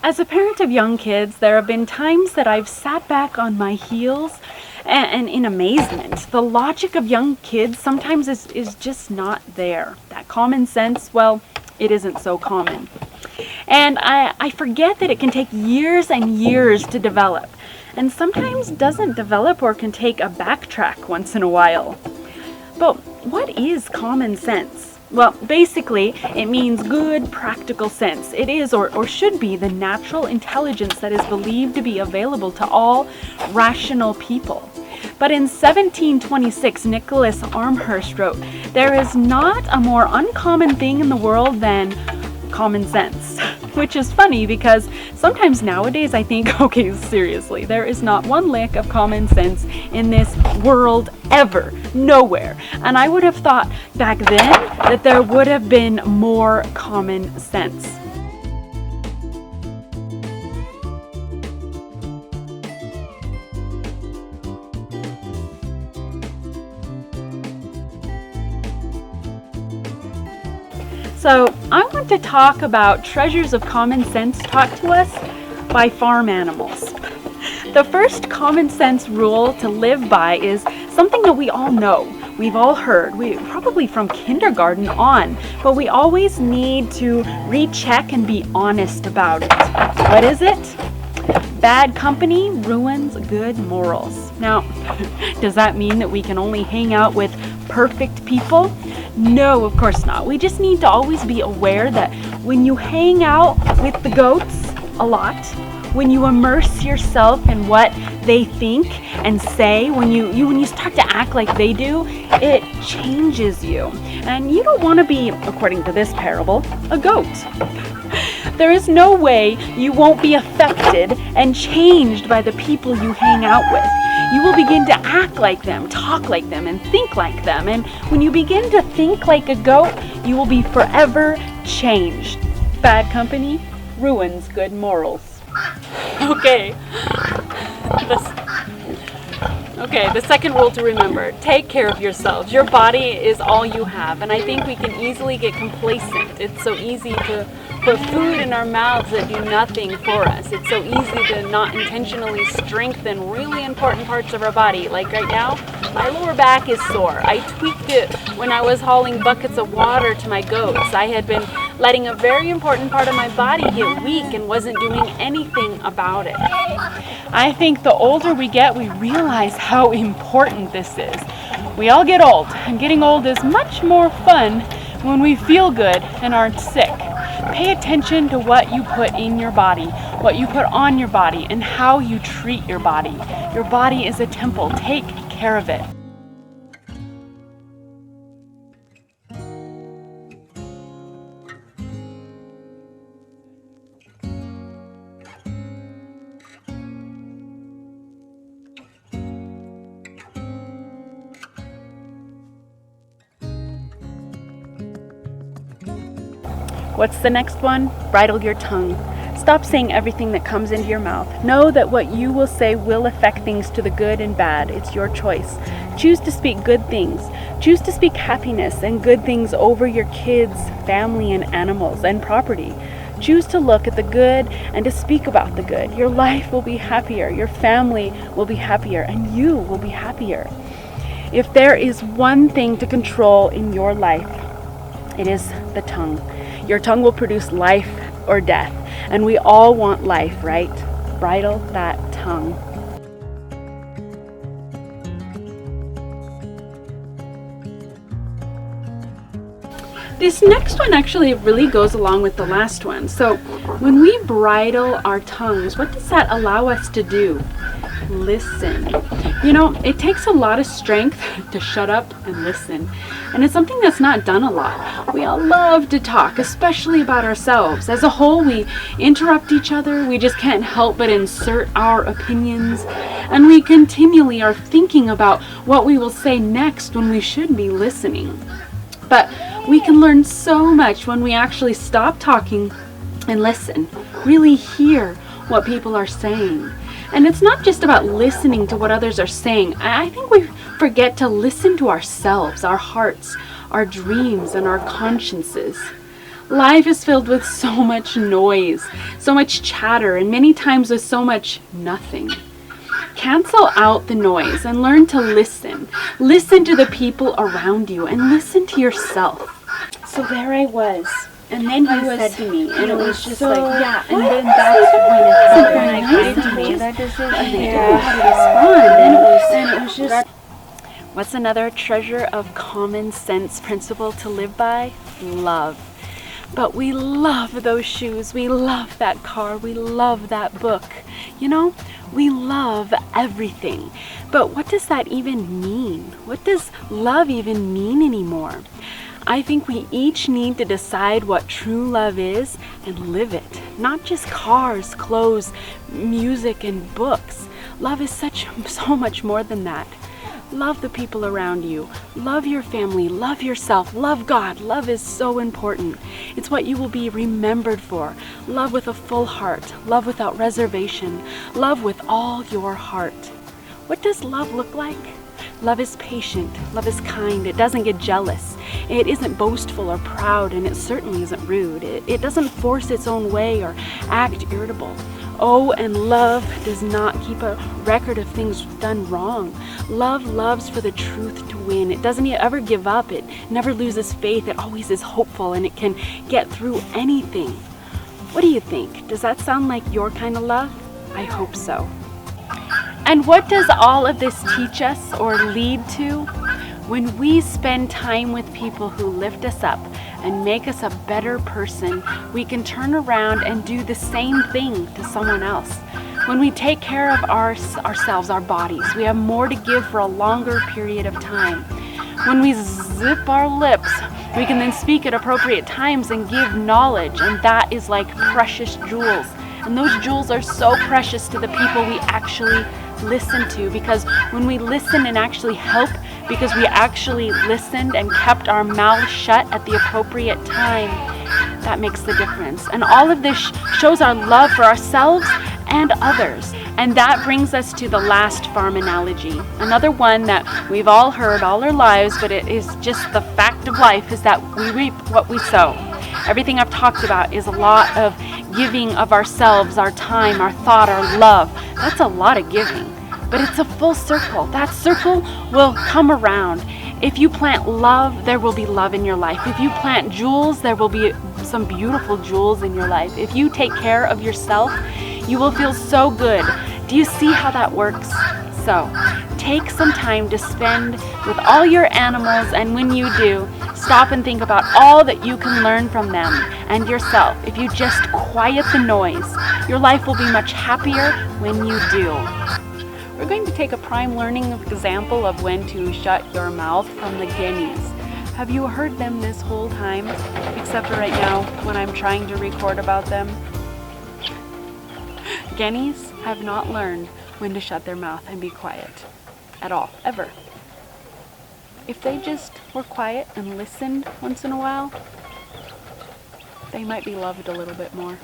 As a parent of young kids, there have been times that I've sat back on my heels and in amazement. The logic of young kids sometimes is just not there. That common sense, well, it isn't so common. And I forget that it can take years and years to develop, and sometimes doesn't develop or can take a backtrack once in a while. But what is common sense? Well, basically, it means good, practical sense. It is, or should be, the natural intelligence that is believed to be available to all rational people. But in 1726, Nicholas Amherst wrote, "There is not a more uncommon thing in the world than common sense," which is funny because sometimes nowadays I think, okay, seriously, there is not one lick of common sense in this world ever, nowhere. And I would have thought back then that there would have been more common sense. So I want to talk about treasures of common sense taught to us by farm animals. The first common sense rule to live by is something that we all know. We've all heard, probably from kindergarten on, but we always need to recheck and be honest about it. What is it? Bad company ruins good morals. Now, does that mean that we can only hang out with perfect people? No, of course not. We just need to always be aware that when you hang out with the goats a lot, when you immerse yourself in what they think and say, when you start to act like they do, it changes you. And you don't want to be, according to this parable, a goat. There is no way you won't be affected and changed by the people you hang out with. You will begin to act like them, talk like them, and think like them. And when you begin to think like a goat, you will be forever changed. Bad company ruins good morals. Okay. The second rule to remember, take care of yourselves. Your body is all you have, and I think we can easily get complacent. It's so easy to put food in our mouths that do nothing for us. It's so easy to not intentionally strengthen really important parts of our body. Like right now, my lower back is sore. I tweaked it when I was hauling buckets of water to my goats. I had been letting a very important part of my body get weak and wasn't doing anything about it. I think the older we get, we realize how important this is. We all get old, and getting old is much more fun when we feel good and aren't sick. Pay attention to what you put in your body, what you put on your body, and how you treat your body. Your body is a temple. Take care of it. What's the next one? Bridle your tongue. Stop saying everything that comes into your mouth. Know that what you will say will affect things to the good and bad. It's your choice. Choose to speak good things. Choose to speak happiness and good things over your kids, family, and animals, and property. Choose to look at the good and to speak about the good. Your life will be happier. Your family will be happier, and you will be happier. If there is one thing to control in your life, it is the tongue. Your tongue will produce life or death, and we all want life, right? Bridle that tongue. This next one actually really goes along with the last one. So when we bridle our tongues, what does that allow us to do? Listen. You know, it takes a lot of strength to shut up and listen. And it's something that's not done a lot. We all love to talk, especially about ourselves. As a whole, we interrupt each other. We just can't help but insert our opinions. And we continually are thinking about what we will say next when we should be listening. But we can learn so much when we actually stop talking and listen, really hear what people are saying. And it's not just about listening to what others are saying. I think we forget to listen to ourselves, our hearts, our dreams, and our consciences. Life is filled with so much noise, so much chatter, and many times with so much nothing. Cancel out the noise and learn to listen. Listen to the people around you and listen to yourself. So there I was. And then he said to me, and it was just so, like, yeah, and then that's when it happened. I cried to me that decision. I didn't know how to respond, and it was just... What's another treasure of common sense principle to live by? Love. But we love those shoes, we love that car, we love that book. You know, we love everything. But what does that even mean? What does love even mean anymore? I think we each need to decide what true love is and live it. Not just cars, clothes, music, and books. Love is so much more than that. Love the people around you. Love your family. Love yourself. Love God. Love is so important. It's what you will be remembered for. Love with a full heart. Love without reservation. Love with all your heart. What does love look like? Love is patient. Love is kind. It doesn't get jealous. It isn't boastful or proud, and it certainly isn't rude. It doesn't force its own way or act irritable. Oh, and love does not keep a record of things done wrong. Love loves for the truth to win. It doesn't ever give up. It never loses faith. It always is hopeful, and it can get through anything. What do you think? Does that sound like your kind of love? I hope so. And what does all of this teach us or lead to? When we spend time with people who lift us up and make us a better person, we can turn around and do the same thing to someone else. When we take care of ourselves, our bodies, we have more to give for a longer period of time. When we zip our lips, we can then speak at appropriate times and give knowledge, and that is like precious jewels. And those jewels are so precious to the people we actually listen to, because when we listen and actually help, because we actually listened and kept our mouths shut at the appropriate time, that makes the difference. And all of this shows our love for ourselves and others. And that brings us to the last farm analogy. Another one that we've all heard all our lives, but it is just the fact of life, is that we reap what we sow. Everything I've talked about is a lot of giving of ourselves, our time, our thought, our love. That's a lot of giving, but it's a full circle. That circle will come around. If you plant love, there will be love in your life. If you plant jewels, there will be some beautiful jewels in your life. If you take care of yourself, you will feel so good. Do you see how that works? So, take some time to spend with all your animals, and when you do, stop and think about all that you can learn from them and yourself. If you just quiet the noise, your life will be much happier when you do. We're going to take a prime learning example of when to shut your mouth from the guineas. Have you heard them this whole time, except for right now when I'm trying to record about them? Guineas have not learned when to shut their mouth and be quiet at all, ever. If they just were quiet and listened once in a while, they might be loved a little bit more.